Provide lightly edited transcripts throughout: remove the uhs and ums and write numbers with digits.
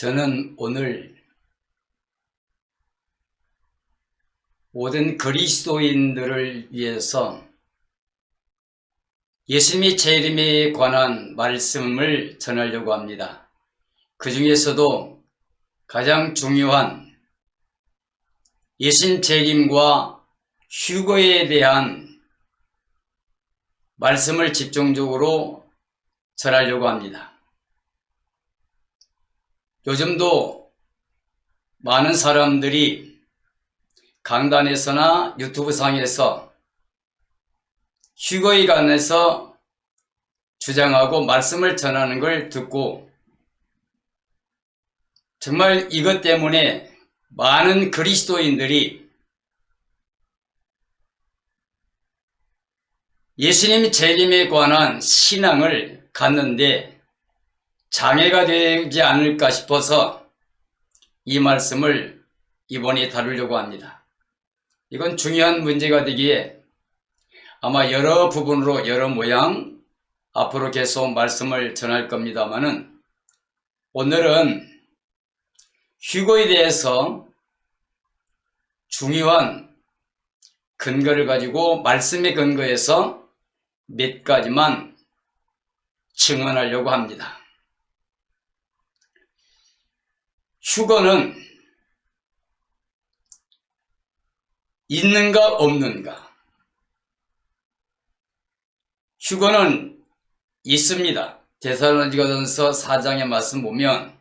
저는 오늘 모든 그리스도인들을 위해서 예수님의 재림에 관한 말씀을 전하려고 합니다. 그 중에서도 가장 중요한 예수님 재림과 휴거에 대한 말씀을 집중적으로 전하려고 합니다. 요즘도 많은 사람들이 강단에서나 유튜브 상에서 휴거에 관해서 주장하고 말씀을 전하는 걸 듣고 정말 이것 때문에 많은 그리스도인들이 예수님 재림에 관한 신앙을 갖는데 장애가 되지 않을까 싶어서 이 말씀을 이번에 다루려고 합니다. 이건 중요한 문제가 되기에 아마 여러 부분으로 여러 모양 앞으로 계속 말씀을 전할 겁니다만은 오늘은 휴거에 대해서 중요한 근거를 가지고 말씀의 근거에서 몇 가지만 증언하려고 합니다. 휴거는 있는가 없는가? 휴거는 있습니다. 데살로니가전서 4장의 말씀 보면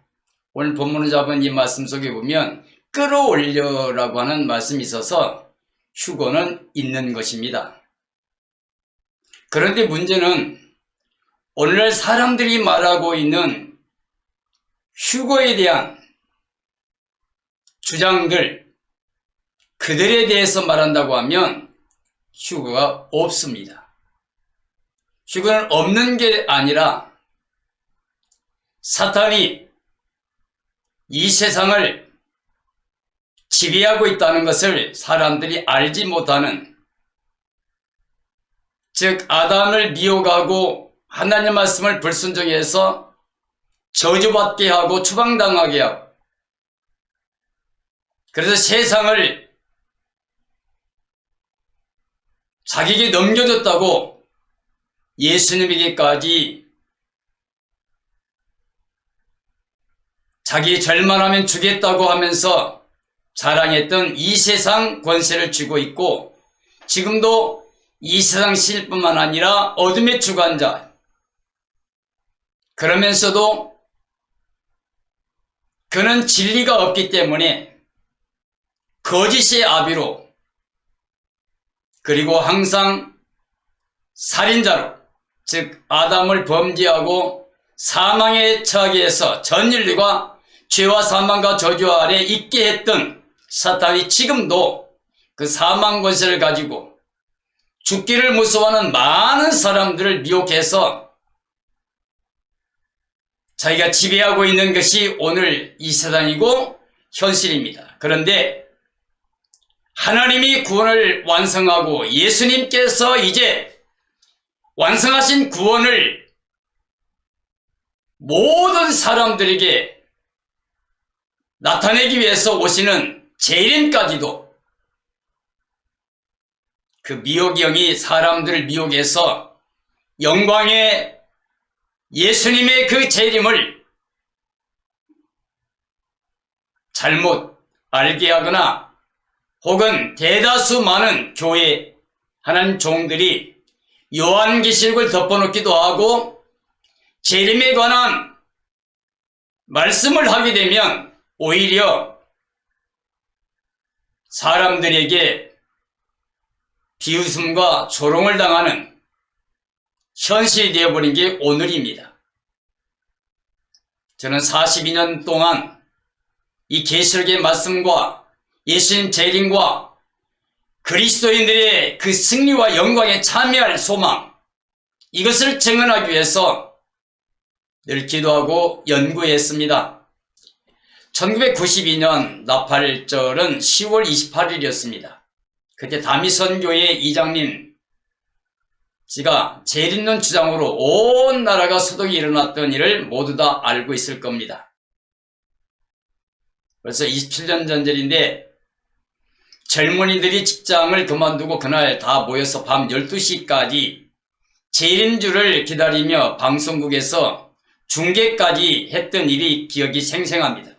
오늘 본문을 잡은 이 말씀 속에 보면 끌어올려라고 하는 말씀이 있어서 휴거는 있는 것입니다. 그런데 문제는 오늘날 사람들이 말하고 있는 휴거에 대한 주장들, 그들에 대해서 말한다고 하면 휴거가 없습니다. 휴거는 없는 게 아니라 사탄이 이 세상을 지배하고 있다는 것을 사람들이 알지 못하는, 즉 아담을 미혹하고 하나님 말씀을 불순종해서 저주받게 하고 추방당하게 하고, 그래서 세상을 자기에게 넘겨줬다고 예수님에게까지 자기 절만하면 주겠다고 하면서 자랑했던 이 세상 권세를 쥐고 있고, 지금도 이 세상 신일뿐만 아니라 어둠의 주관자, 그러면서도 그는 진리가 없기 때문에 거짓의 아비로, 그리고 항상 살인자로, 즉 아담을 범죄하고 사망에 처하게 해서 전 인류가 죄와 사망과 저주 아래 있게 했던 사탄이 지금도 그 사망 권세를 가지고 죽기를 무서워하는 많은 사람들을 미혹해서 자기가 지배하고 있는 것이 오늘 이 세상이고 현실입니다. 그런데 하나님이 구원을 완성하고 예수님께서 이제 완성하신 구원을 모든 사람들에게 나타내기 위해서 오시는 재림까지도 그 미혹의 영이 사람들을 미혹해서 영광의 예수님의 그 재림을 잘못 알게 하거나 혹은 대다수 많은 교회 하나님 종들이 요한계시록을 덮어놓기도 하고 재림에 관한 말씀을 하게 되면 오히려 사람들에게 비웃음과 조롱을 당하는 현실이 되어버린 게 오늘입니다. 저는 42년 동안 이 계시록의 말씀과 예수님 재림과 그리스도인들의 그 승리와 영광에 참여할 소망, 이것을 증언하기 위해서 늘 기도하고 연구했습니다. 1992년 나팔절은 10월 28일이었습니다. 그때 다미선교회 이장님 씨가 재림론 주장으로 온 나라가 소동이 일어났던 일을 모두 다 알고 있을 겁니다. 벌써 27년 전절인데 젊은이들이 직장을 그만두고 그날 다 모여서 밤 12시까지 재림주를 기다리며 방송국에서 중계까지 했던 일이 기억이 생생합니다.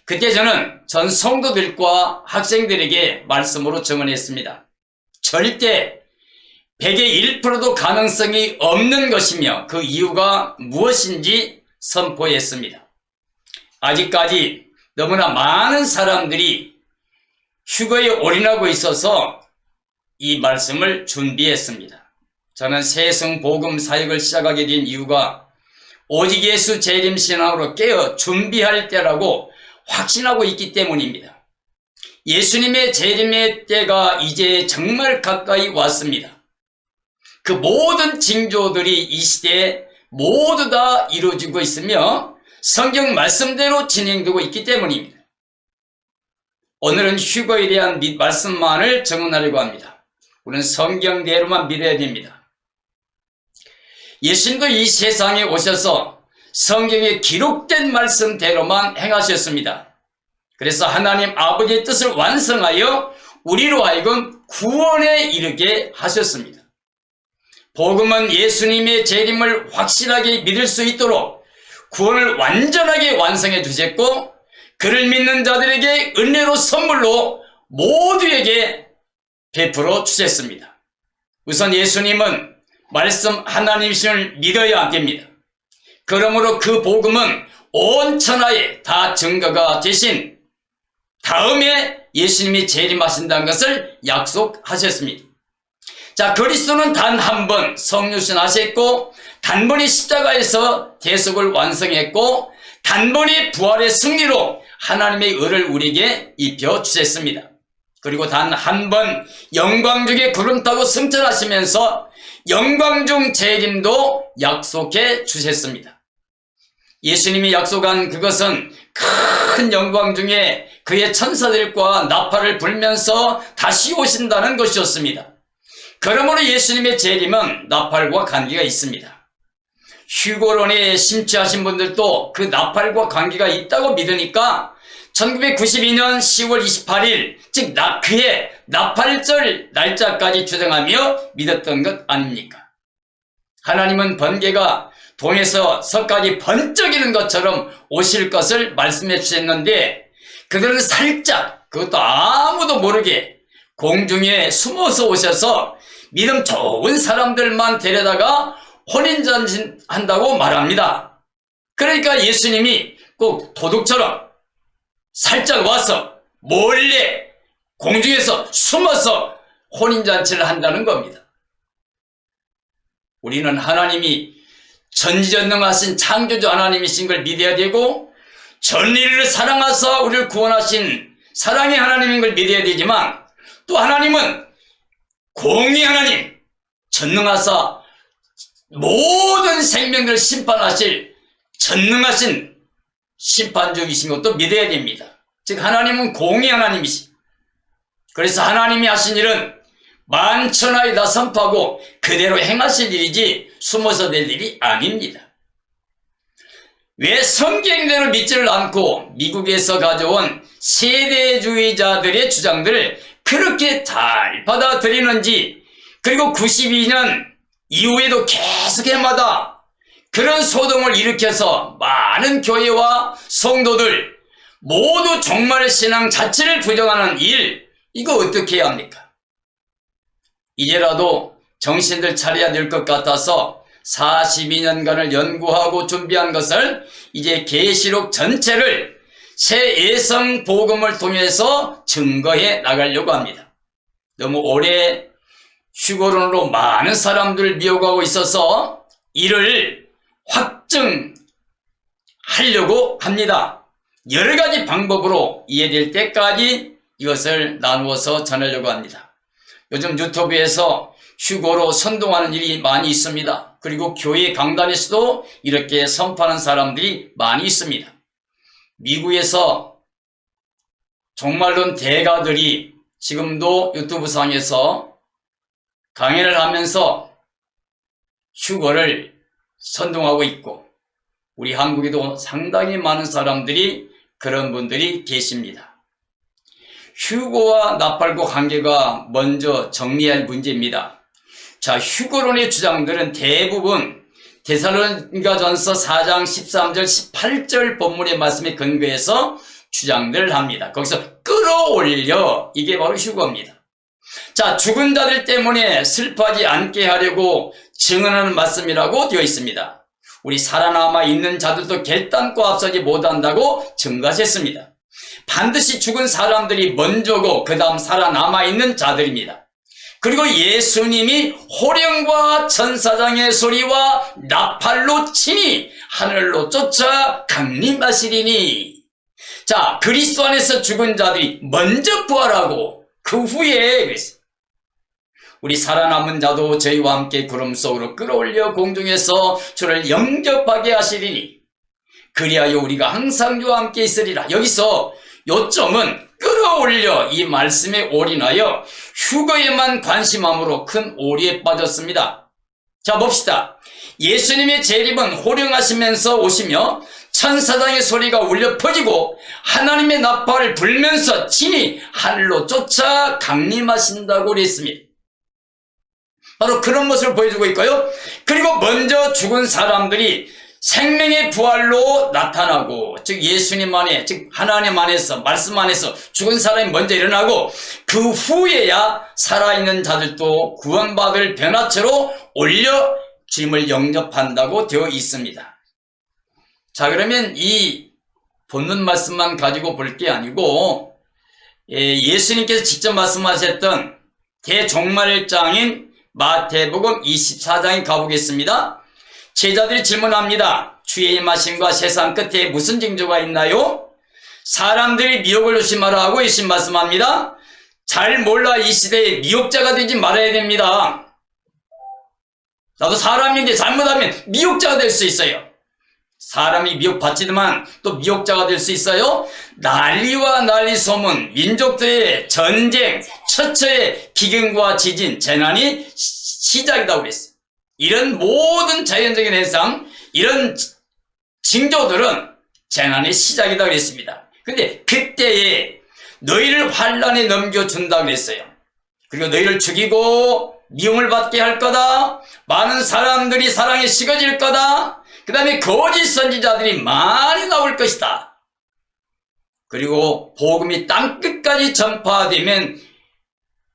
그때 저는 전 성도들과 학생들에게 말씀으로 증언했습니다. 절대 100의 1%도 가능성이 없는 것이며 그 이유가 무엇인지 선포했습니다. 아직까지 너무나 많은 사람들이 휴거에 올인하고 있어서 이 말씀을 준비했습니다. 저는 새성 복음 사역을 시작하게 된 이유가 오직 예수 재림 신앙으로 깨어 준비할 때라고 확신하고 있기 때문입니다. 예수님의 재림의 때가 이제 정말 가까이 왔습니다. 그 모든 징조들이 이 시대에 모두 다 이루어지고 있으며 성경 말씀대로 진행되고 있기 때문입니다. 오늘은 휴거에 대한 말씀만을 정언하려고 합니다. 우리는 성경대로만 믿어야 됩니다. 예수님도 이 세상에 오셔서 성경에 기록된 말씀대로만 행하셨습니다. 그래서 하나님 아버지의 뜻을 완성하여 우리로 하여금 구원에 이르게 하셨습니다. 복음은 예수님의 재림을 확실하게 믿을 수 있도록 구원을 완전하게 완성해 주셨고 그를 믿는 자들에게 은혜로 선물로 모두에게 베풀어 주셨습니다. 우선 예수님은 말씀 하나님이심을 믿어야 됩니다. 그러므로 그 복음은 온 천하에 다 증거가 되신 다음에 예수님이 재림하신다는 것을 약속하셨습니다. 자, 그리스도는 단 한 번 성육신하셨고 단번에 십자가에서 대속을 완성했고 단번에 부활의 승리로 하나님의 의를 우리에게 입혀주셨습니다. 그리고 단 한 번 영광 중에 구름 타고 승천하시면서 영광 중 재림도 약속해 주셨습니다. 예수님이 약속한 그것은 큰 영광 중에 그의 천사들과 나팔을 불면서 다시 오신다는 것이었습니다. 그러므로 예수님의 재림은 나팔과 관계가 있습니다. 휴거론에 심취하신 분들도 그 나팔과 관계가 있다고 믿으니까 1992년 10월 28일 즉 그해 나팔절 날짜까지 주장하며 믿었던 것 아닙니까? 하나님은 번개가 동에서 서까지 번쩍이는 것처럼 오실 것을 말씀해 주셨는데 그들은 살짝 그것도 아무도 모르게 공중에 숨어서 오셔서 믿음 좋은 사람들만 데려다가 혼인잔치한다고 말합니다. 그러니까 예수님이 꼭 도둑처럼 살짝 와서 몰래 공중에서 숨어서 혼인잔치를 한다는 겁니다. 우리는 하나님이 전지전능하신 창조주 하나님이신 걸 믿어야 되고 전리를 사랑하사 우리를 구원하신 사랑의 하나님인 걸 믿어야 되지만 또 하나님은 공의 하나님, 전능하사 모든 생명을 심판하실 전능하신 심판주이신 것도 믿어야 됩니다. 즉 하나님은 공의 하나님이시. 그래서 하나님이 하신 일은 만천하에 다 선포하고 그대로 행하실 일이지 숨어서 될 일이 아닙니다. 왜 성경대로 믿지를 않고 미국에서 가져온 세대주의자들의 주장들을 그렇게 잘 받아들이는지 그리고 92년 이후에도 계속 해마다 그런 소동을 일으켜서 많은 교회와 성도들 모두 종말의 신앙 자체를 부정하는 일 이거 어떻게 해야 합니까? 이제라도 정신들 차려야 될 것 같아서 42년간을 연구하고 준비한 것을 이제 계시록 전체를 새 예성 복음을 통해서 증거해 나가려고 합니다. 너무 오래 휴거론으로 많은 사람들을 미혹하고 있어서 이를 확증하려고 합니다. 여러 가지 방법으로 이해될 때까지 이것을 나누어서 전하려고 합니다. 요즘 유튜브에서 휴거로 선동하는 일이 많이 있습니다. 그리고 교회 강단에서도 이렇게 선포하는 사람들이 많이 있습니다. 미국에서 종말론 대가들이 지금도 유튜브 상에서 강연을 하면서 휴거를 선동하고 있고 우리 한국에도 상당히 많은 사람들이 그런 분들이 계십니다. 휴거와 나팔과 관계가 먼저 정리할 문제입니다. 자, 휴거론의 주장들은 대부분 데살로니가전서 4장 13절 18절 본문의 말씀에 근거해서 주장들을 합니다. 거기서 끌어올려, 이게 바로 휴거입니다. 자, 죽은 자들 때문에 슬퍼하지 않게 하려고 증언하는 말씀이라고 되어 있습니다. 우리 살아남아 있는 자들도 결단코 앞서지 못한다고 증거했습니다. 반드시 죽은 사람들이 먼저고 그 다음 살아남아 있는 자들입니다. 그리고 예수님이 호령과 천사장의 소리와 나팔로 치니 하늘로 쫓아 강림하시리니, 자, 그리스도 안에서 죽은 자들이 먼저 부활하고 그 후에 그랬어요. 우리 살아남은 자도 저희와 함께 구름 속으로 끌어올려 공중에서 주를 영접하게 하시리니 그리하여 우리가 항상 주와 함께 있으리라. 여기서 요점은 끌어올려, 이 말씀에 올인하여 휴거에만 관심함으로 큰 오리에 빠졌습니다. 자, 봅시다. 예수님의 재림은 호령하시면서 오시며 천사장의 소리가 울려 퍼지고 하나님의 나팔을 불면서 친히 하늘로 쫓아 강림하신다고 그랬습니다. 바로 그런 모습을 보여주고 있고요. 그리고 먼저 죽은 사람들이 생명의 부활로 나타나고, 즉 예수님 안에, 즉 하나님 안에서, 말씀 안에서 죽은 사람이 먼저 일어나고 그 후에야 살아있는 자들도 구원받을 변화체로 올려 주님을 영접한다고 되어 있습니다. 자, 그러면 이 본문 말씀만 가지고 볼 게 아니고 예수님께서 직접 말씀하셨던 대종말장인 마태복음 24장에 가보겠습니다. 제자들이 질문합니다. 주의 임하심과 세상 끝에 무슨 징조가 있나요? 사람들이 미혹을 조심하라 하고 예수님 말씀합니다. 잘 몰라 이 시대에 미혹자가 되지 말아야 됩니다. 나도 사람인데 잘못하면 미혹자가 될 수 있어요. 사람이 미혹받지만 또 미혹자가 될 수 있어요. 난리와 난리 소문, 민족대회, 전쟁, 처처의 기근과 지진, 재난이 시작이라고 그랬어요. 이런 모든 자연적인 현상, 이런 징조들은 재난의 시작이라고 그랬습니다. 근데 그때에 너희를 환란에 넘겨준다고 그랬어요. 그리고 너희를 죽이고 미움을 받게 할 거다. 많은 사람들이 사랑에 식어질 거다. 그 다음에 거짓 선지자들이 많이 나올 것이다. 그리고 복음이 땅끝까지 전파되면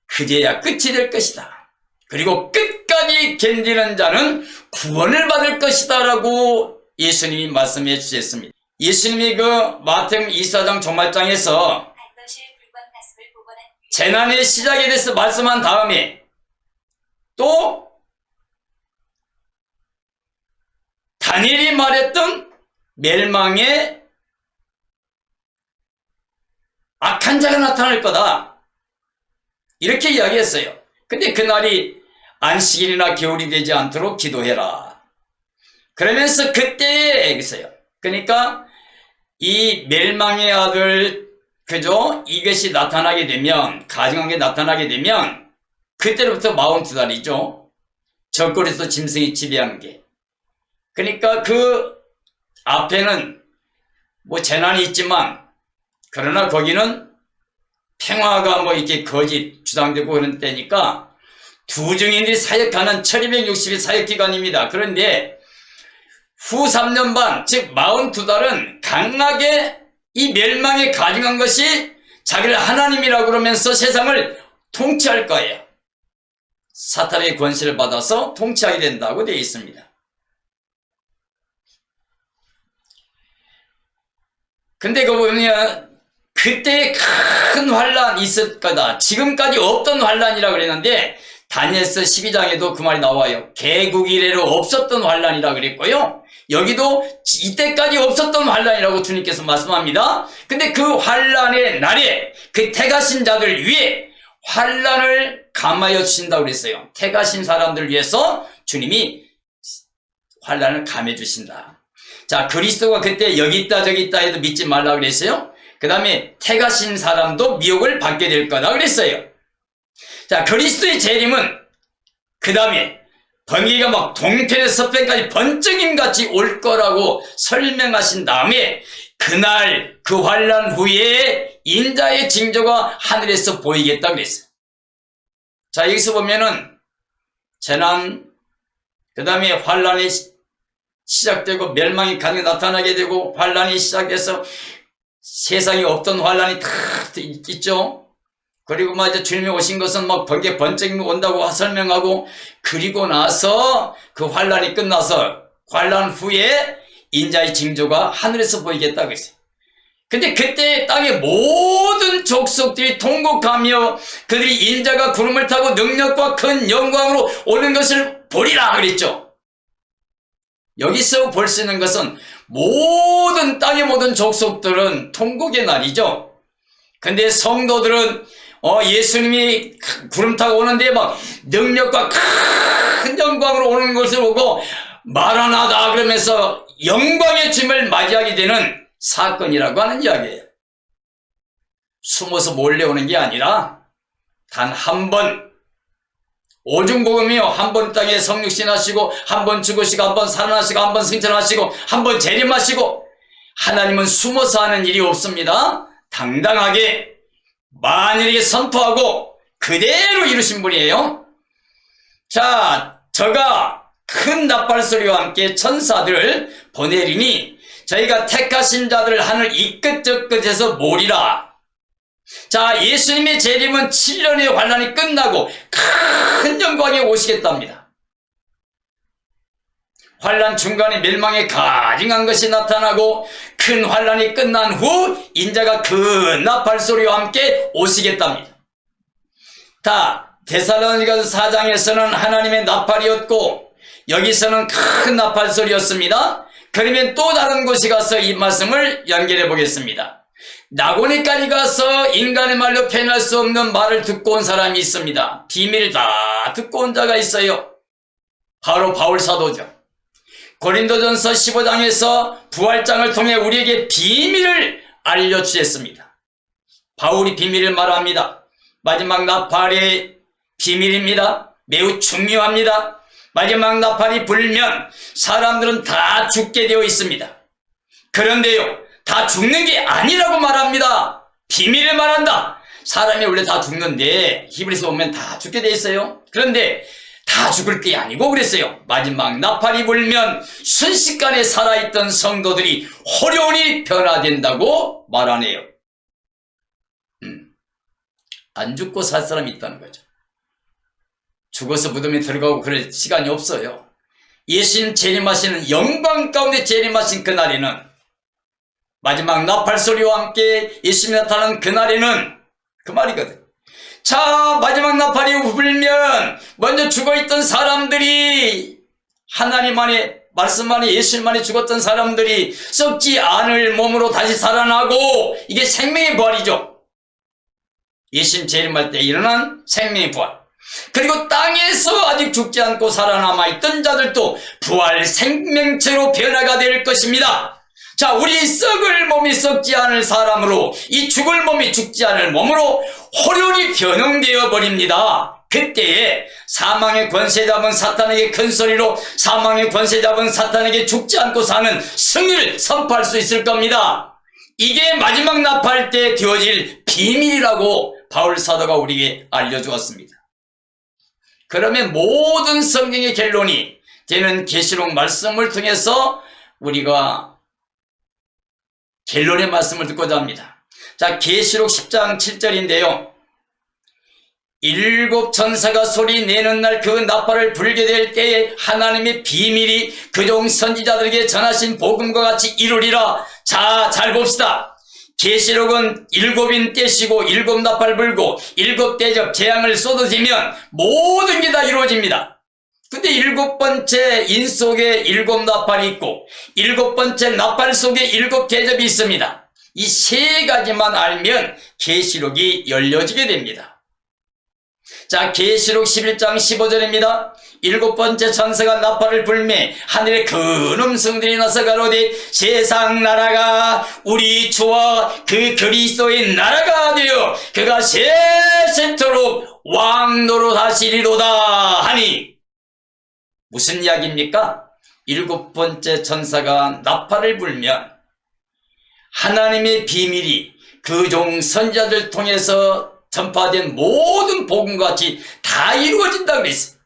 그제야 끝이 될 것이다. 그리고 끝까지 견디는 자는 구원을 받을 것이다 라고 예수님이 말씀해 주셨습니다. 예수님이 그 마태복음 24장 종말장에서 재난의 시작에 대해서 말씀한 다음에 또 다니엘이 말했던 멸망의 악한 자가 나타날 거다, 이렇게 이야기했어요. 근데 그날이 안식일이나 겨울이 되지 않도록 기도해라. 그러면서 그때에 얘기했어요. 그러니까 이 멸망의 아들, 그죠? 이것이 나타나게 되면, 가증한 게 나타나게 되면 그때로부터 42달이죠. 적그리스도 짐승이 지배하는 게. 그러니까 그 앞에는 뭐 재난이 있지만, 그러나 거기는 평화가 뭐 이렇게 거짓 주장되고 그런 때니까 두 증인들이 사역하는 1260일 사역기간입니다. 그런데 후 3년 반, 즉 42달은 강하게 이 멸망에 가증한 것이 자기를 하나님이라고 그러면서 세상을 통치할 거예요. 사탄의 권세를 받아서 통치하게 된다고 되어 있습니다. 근데 그 보면 그때 큰 환란이 있을 거다. 지금까지 없던 환란이라고 그랬는데 다니엘서 12장에도 그 말이 나와요. 개국 이래로 없었던 환란이라고 그랬고요. 여기도 이때까지 없었던 환란이라고 주님께서 말씀합니다. 근데 그 환란의 날에 그 택하신 자들 위해 환란을 감하여 주신다고 그랬어요. 택하신 사람들을 위해서 주님이 환란을 감해 주신다. 자, 그리스도가 그때 여기 있다 저기 있다 해도 믿지 말라고 그랬어요. 그 다음에 택하신 사람도 미혹을 받게 될 거다 그랬어요. 자, 그리스도의 재림은 그 다음에 번개가 막 동편에서 서편까지 번쩍임같이 올 거라고 설명하신 다음에 그날 그 환란 후에 인자의 징조가 하늘에서 보이겠다 그랬어요. 자, 여기서 보면은 재난, 그 다음에 환란이 시작되고 멸망이 강에 나타나게 되고 환란이 시작돼서 세상에 없던 환란이 다 있죠. 그리고 막 이제 주님이 오신 것은 막 번개 번쩍이 온다고 설명하고, 그리고 나서 그 환란이 끝나서 환란 후에 인자의 징조가 하늘에서 보이겠다 그랬어요. 근데 그때 땅의 모든 족속들이 통곡하며 그들이 인자가 구름을 타고 능력과 큰 영광으로 오는 것을 보리라 그랬죠. 여기서 볼 수 있는 것은 모든 땅의 모든 족속들은 통곡의 날이죠. 근데 성도들은 예수님이 구름 타고 오는데 막 능력과 큰 영광으로 오는 것을 보고 마라나다 그러면서 영광의 주님을 맞이하게 되는 사건이라고 하는 이야기예요. 숨어서 몰래 오는 게 아니라 단 한 번, 오중복음이요, 한 번 땅에 성육신 하시고 한 번 죽으시고 한 번 살아나시고 한 번 승천하시고 한 번 재림하시고, 하나님은 숨어서 하는 일이 없습니다. 당당하게 만일에게 선포하고 그대로 이루신 분이에요. 자, 저가 큰 나팔소리와 함께 천사들을 보내리니 저희가 택하신 자들을 하늘 이 끝 저 끝에서 모리라. 자, 예수님의 재림은 7년의 환란이 끝나고 큰 영광에 오시겠답니다. 환란 중간에 멸망의 가증한 것이 나타나고 큰 환란이 끝난 후 인자가 큰 나팔소리와 함께 오시겠답니다. 데살로니가서 4장에서는 하나님의 나팔이었고 여기서는 큰 나팔소리였습니다. 그러면 또 다른 곳에 가서 이 말씀을 연결해 보겠습니다. 나고니까지 가서 인간의 말로 표현할 수 없는 말을 듣고 온 사람이 있습니다. 비밀을 다 듣고 온 자가 있어요. 바로 바울 사도죠. 고린도전서 15장에서 부활장을 통해 우리에게 비밀을 알려주셨습니다. 바울이 비밀을 말합니다. 마지막 나팔의 비밀입니다. 매우 중요합니다. 마지막 나팔이 불면 사람들은 다 죽게 되어 있습니다. 그런데요, 다 죽는 게 아니라고 말합니다. 비밀을 말한다. 사람이 원래 다 죽는데 히브리서 보면 다 죽게 되어 있어요. 그런데 다 죽을 게 아니고 그랬어요. 마지막 나팔이 불면 순식간에 살아있던 성도들이 호련히 변화된다고 말하네요. 안 죽고 살 사람이 있다는 거죠. 죽어서 무덤에 들어가고 그럴 시간이 없어요. 예수님 재림하시는 영광 가운데 재림하신 그날에는, 마지막 나팔소리와 함께 예수님이 나타나는 그날에는, 그 말이거든. 자, 마지막 나팔이 불면 먼저 죽어있던 사람들이, 하나님 안에 말씀 안에 예수님 안에 죽었던 사람들이 썩지 않을 몸으로 다시 살아나고, 이게 생명의 부활이죠. 예수님 재림할 때 일어난 생명의 부활. 그리고 땅에서 아직 죽지 않고 살아남아 있던 자들도 부활 생명체로 변화가 될 것입니다. 자, 우리 썩을 몸이 썩지 않을 사람으로, 이 죽을 몸이 죽지 않을 몸으로 호련히 변형되어 버립니다. 그때에 사망의 권세 잡은 사탄에게 큰 소리로 사망의 권세 잡은 사탄에게 죽지 않고 사는 승리를 선포할 수 있을 겁니다. 이게 마지막 나팔 때 되어질 비밀이라고 바울 사도가 우리에게 알려주었습니다. 그러면 모든 성경의 결론이 되는 계시록 말씀을 통해서 우리가 결론의 말씀을 듣고자 합니다. 자, 계시록 10장 7절인데요. 7 천사가 소리 내는 날 그 나팔을 불게 될 때에 하나님의 비밀이 그종 선지자들에게 전하신 복음과 같이 이루리라. 자, 잘 봅시다. 계시록은 7인 떼시고 7 나팔 불고 7 대접 재앙을 쏟아지면 모든 게 다 이루어집니다. 근데 7번째 인 속에 7 나팔이 있고 7번째 나팔 속에 7 대접이 있습니다. 이 세 가지만 알면 계시록이 열려지게 됩니다. 자, 계시록 11장 15절입니다. 7번째 천사가 나팔을 불매 하늘에 큰 음성들이 나서 가로되 세상 나라가 우리 주와 그 그리스도의 나라가 되어 그가 세세토록 왕노로 하시리로다 하니, 무슨 이야기입니까? 7번째 천사가 나팔을 불면 하나님의 비밀이 그 종 선지자들 통해서 전파된 모든 복음같이 다 이루어진다 그랬어요.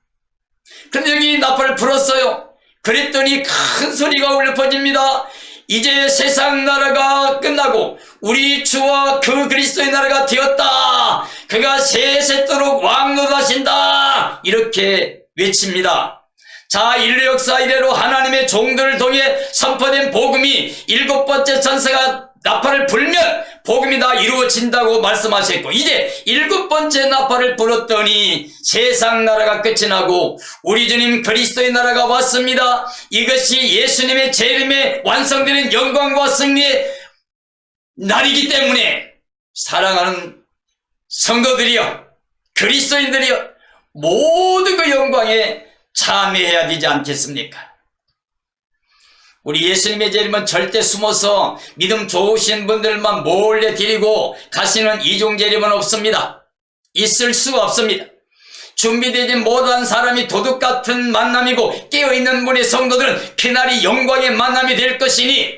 그런데 여기 나팔을 불었어요. 그랬더니 큰 소리가 울려 퍼집니다. 이제 세상 나라가 끝나고 우리 주와 그 그리스도의 나라가 되었다. 그가 세세토록 왕노하신다. 이렇게 외칩니다. 자, 인류 역사 이래로 하나님의 종들을 통해 선포된 복음이 7번째 천사가 나팔을 불면 복음이 다 이루어진다고 말씀하셨고, 이제 7번째 나팔을 불었더니 세상 나라가 끝이 나고 우리 주님 그리스도의 나라가 왔습니다. 이것이 예수님의 재림에 완성되는 영광과 승리의 날이기 때문에 사랑하는 성도들이여, 그리스도인들이여, 모두 그 영광에 참여해야 되지 않겠습니까? 우리 예수님의 재림은 절대 숨어서 믿음 좋으신 분들만 몰래 데리고 가시는 이중 재림은 없습니다. 있을 수가 없습니다. 준비되지 못한 사람이 도둑 같은 만남이고, 깨어있는 분의 성도들은 그날이 영광의 만남이 될 것이니,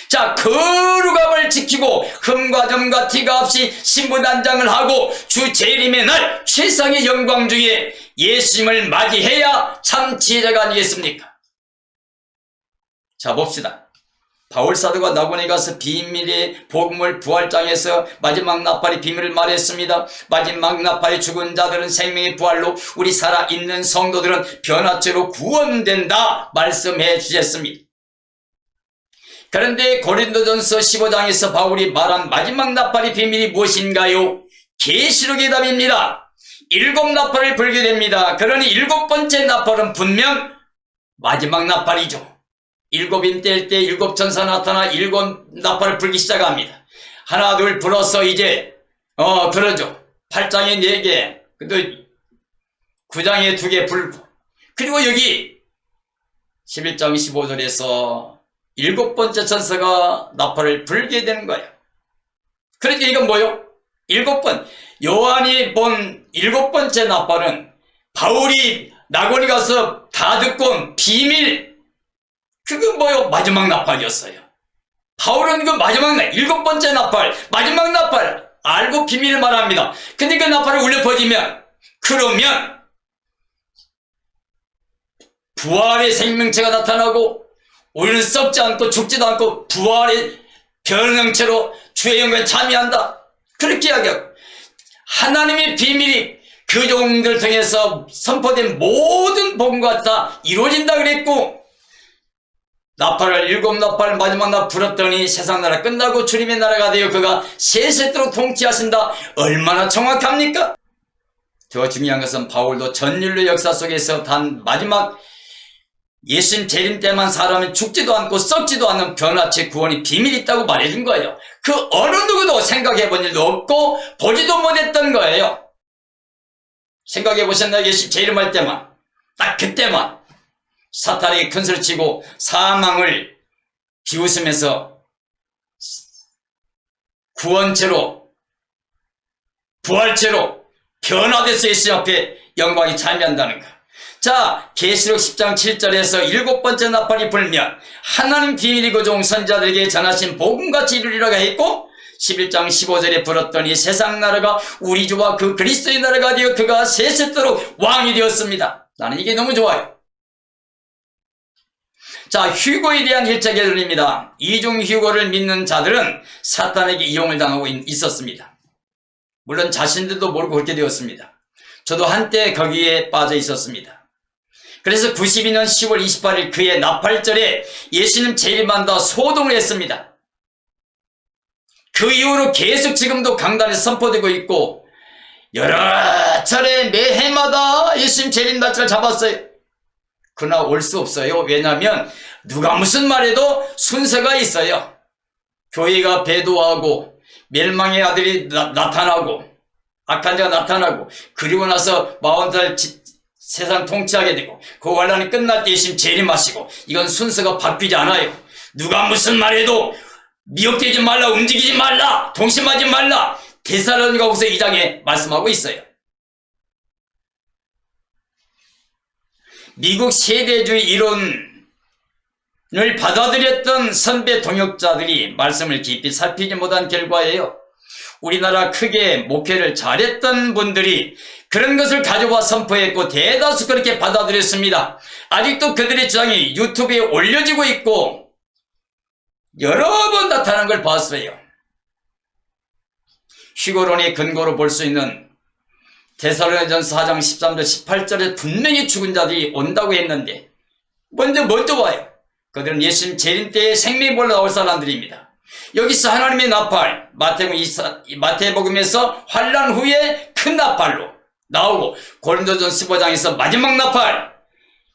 자, 거룩함을 지키고 흠과 점과 티가 없이 신부단장을 하고 주 재림의 날 최상의 영광 중에 예수님을 맞이해야 참 지혜자가 아니겠습니까? 자, 봅시다. 바울 사도가 낙원에 가서 비밀의 복음을 부활장에서 마지막 나팔의 비밀을 말했습니다. 마지막 나팔에 죽은 자들은 생명의 부활로, 우리 살아있는 성도들은 변화체로 구원된다 말씀해 주셨습니다. 그런데 고린도전서 15장에서 바울이 말한 마지막 나팔의 비밀이 무엇인가요? 계시록의 답입니다. 7나팔을 불게 됩니다. 그러니 7번째 나팔은 분명 마지막 나팔이죠. 7인 뗄 때 7천사 나타나 7나팔을 불기 시작합니다. 하나 둘 불어서 이제 그러죠. 8장에 4개, 또 9장에 2개 불고, 그리고 여기 11장 15절에서 7번째 천사가 나팔을 불게 되는 거예요. 그러니까 이건 뭐요? 7번. 요한이 본 7번째 나팔은 바울이 낙원에 가서 다 듣고 온 비밀, 그거 뭐요? 마지막 나팔이었어요. 바울은 그 마지막 7번째 나팔, 마지막 나팔 알고 비밀을 말합니다. 근데 그 나팔을 울려 퍼지면, 그러면 부활의 생명체가 나타나고 우리는 썩지 않고 죽지도 않고 부활의 변형체로 주의 영광에 참여한다. 그렇게 이야기하고, 하나님의 비밀이 그 종들 통해서 선포된 모든 복음과 다 이루어진다 그랬고, 나팔을 7나팔 마지막 나팔 불었더니 세상 나라 끝나고 주님의 나라가 되어 그가 세세토록 통치하신다. 얼마나 정확합니까? 더 중요한 것은 바울도 전인류 역사 속에서 단 마지막 예수님 재림 때만 사람은 죽지도 않고 썩지도 않는 변화체 구원이 비밀이 있다고 말해준 거예요. 그 어느 누구도 생각해 본 일도 없고 보지도 못했던 거예요. 생각해 보셨나요? 예수님 재림할 때만, 딱 그때만 사탄에게 큰 소리 치고 사망을 비웃으면서 구원체로, 부활체로 변화돼서 예수님 앞에 영광이 참여한다는 거. 자, 계시록 10장 7절에서 7번째 나팔이 불면 하나님 비밀이 그 종 선지자들에게 전하신 복음같이 이루리라고 했고, 11장 15절에 불었더니 세상 나라가 우리 주와 그 그리스도의 나라가 되어 그가 세세토록 왕이 되었습니다. 나는 이게 너무 좋아요. 자, 휴거에 대한 일차 결론입니다. 이중 휴거를 믿는 자들은 사탄에게 이용을 당하고 있었습니다. 물론 자신들도 모르고 그렇게 되었습니다. 저도 한때 거기에 빠져 있었습니다. 그래서 92년 10월 28일 그의 나팔절에 예수님 재림한다 소동을 했습니다. 그 이후로 계속 지금도 강단에서 선포되고 있고, 여러 차례 매해마다 예수님 재림 날짜를 잡았어요. 그러나 올 수 없어요. 왜냐하면 누가 무슨 말해도 순서가 있어요. 교회가 배도하고 멸망의 아들이 나타나고 악한 자가 나타나고, 그리고 나서 40살 세상 통치하게 되고 그 환란이 끝날 때 예수님 재림하시고, 이건 순서가 바뀌지 않아요. 누가 무슨 말해도 미혹되지 말라, 움직이지 말라, 동심하지 말라, 데살로니가후서 2장에 말씀하고 있어요. 미국 세대주의 이론 받아들였던 선배 동역자들이 말씀을 깊이 살피지 못한 결과예요. 우리나라 크게 목회를 잘했던 분들이 그런 것을 가져와 선포했고 대다수 그렇게 받아들였습니다. 아직도 그들의 주장이 유튜브에 올려지고 있고 여러 번 나타난 걸 봤어요. 휴거론의 근거로 볼 수 있는 데살로니가전서 4장 13절 18절에 분명히 죽은 자들이 온다고 했는데 먼저 와요. 그들은 예수님 재림 때에 생명이 몰려 나올 사람들입니다. 여기서 하나님의 나팔, 마태복음에서 환난 후에 큰 나팔로 나오고 고린도전서 15장에서 마지막 나팔,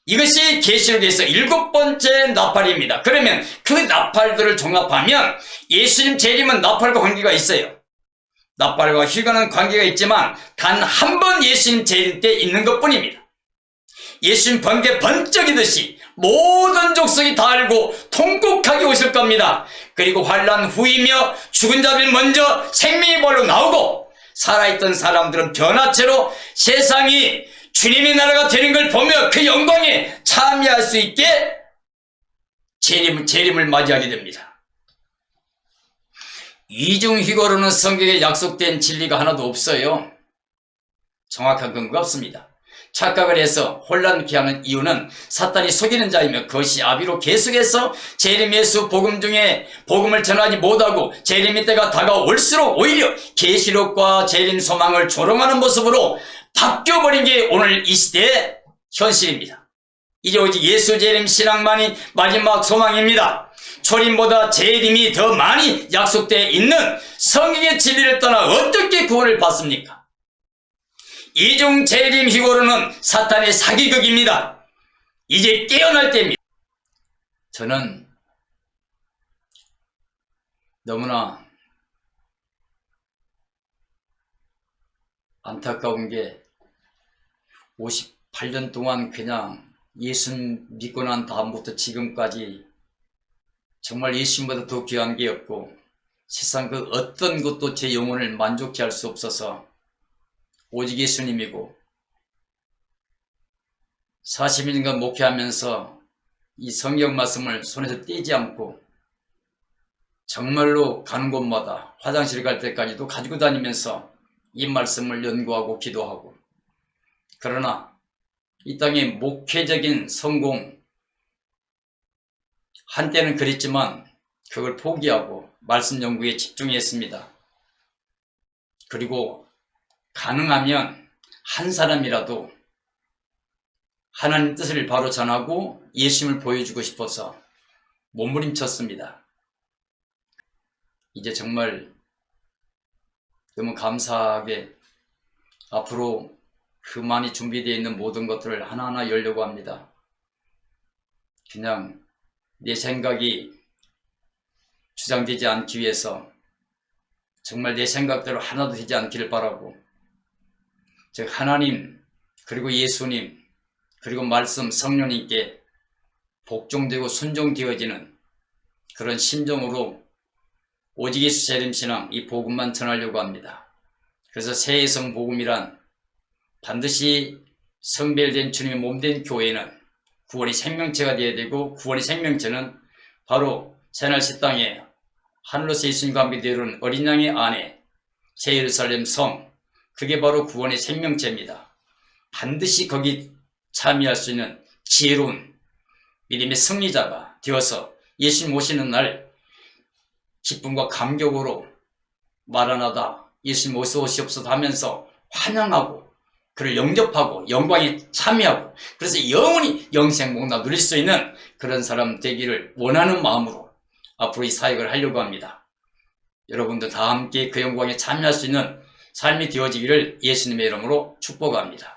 이것이 계시록에서 7번째 나팔입니다. 그러면 그 나팔들을 종합하면 예수님 재림은 나팔과 관계가 있어요. 나팔과 휴거는 관계가 있지만 단 한 번 예수님 재림 때 있는 것뿐입니다. 예수님 번개 번쩍이듯이 모든 족속이 다 알고 통곡하게 오실 겁니다. 그리고 환난 후이며 죽은 자들이 먼저 생명의 벌로 나오고 살아있던 사람들은 변화체로 세상이 주님의 나라가 되는 걸 보며 그 영광에 참여할 수 있게 재림을 맞이하게 됩니다. 이중휴거로는 성경에 약속된 진리가 하나도 없어요. 정확한 근거가 없습니다. 착각을 해서 혼란케 하는 이유는 사탄이 속이는 자이며 그것이 아비로 계속해서 재림 예수 복음 중에 복음을 전하지 못하고 재림의 때가 다가올수록 오히려 계시록과 재림 소망을 조롱하는 모습으로 바뀌어버린 게 오늘 이 시대의 현실입니다. 이제 오직 예수 재림 신앙만이 마지막 소망입니다. 초림보다 재림이 더 많이 약속되어 있는 성경의 진리를 떠나 어떻게 구원을 받습니까? 이중 재림 휴거로는 사탄의 사기극입니다. 이제 깨어날 때입니다. 저는 너무나 안타까운 게 58년 동안 그냥 예수 믿고 난 다음부터 지금까지 정말 예수님보다 더 귀한 게 없고 세상 그 어떤 것도 제 영혼을 만족케 할 수 없어서 오직 예수님이고 40년간 목회하면서 이 성경 말씀을 손에서 떼지 않고 정말로 가는 곳마다 화장실 갈 때까지도 가지고 다니면서 이 말씀을 연구하고 기도하고, 그러나 이 땅의 목회적인 성공, 한때는 그랬지만 그걸 포기하고 말씀 연구에 집중했습니다. 그리고 가능하면 한 사람이라도 하나님 뜻을 바로 전하고 예수님을 보여주고 싶어서 몸부림쳤습니다. 이제 정말 너무 감사하게 앞으로 그 많이 준비되어 있는 모든 것들을 하나하나 열려고 합니다. 그냥 내 생각이 주장되지 않기 위해서 정말 내 생각대로 하나도 되지 않기를 바라고, 즉 하나님 그리고 예수님 그리고 말씀 성령님께 복종되고 순종되어지는 그런 심정으로 오직 예수 재림신앙 이 복음만 전하려고 합니다. 그래서 새해 성복음이란 반드시 성별된 주님의 몸된 교회는 구원의 생명체가 되어야 되고, 구원의 생명체는 바로 새날 새 땅에 하늘로서 예수님과 함께 되어오른 어린 양의 아내 새 예루살렘 성, 그게 바로 구원의 생명체입니다. 반드시 거기 참여할 수 있는 지혜로운 믿음의 승리자가 되어서 예수님 오시는 날 기쁨과 감격으로 마라나다 예수님 어서 오시옵소서 하면서 환영하고 그를 영접하고 영광에 참여하고, 그래서 영원히 영생복락 누릴 수 있는 그런 사람 되기를 원하는 마음으로 앞으로 이 사역을 하려고 합니다. 여러분도 다 함께 그 영광에 참여할 수 있는 삶이 되어지기를 예수님의 이름으로 축복합니다.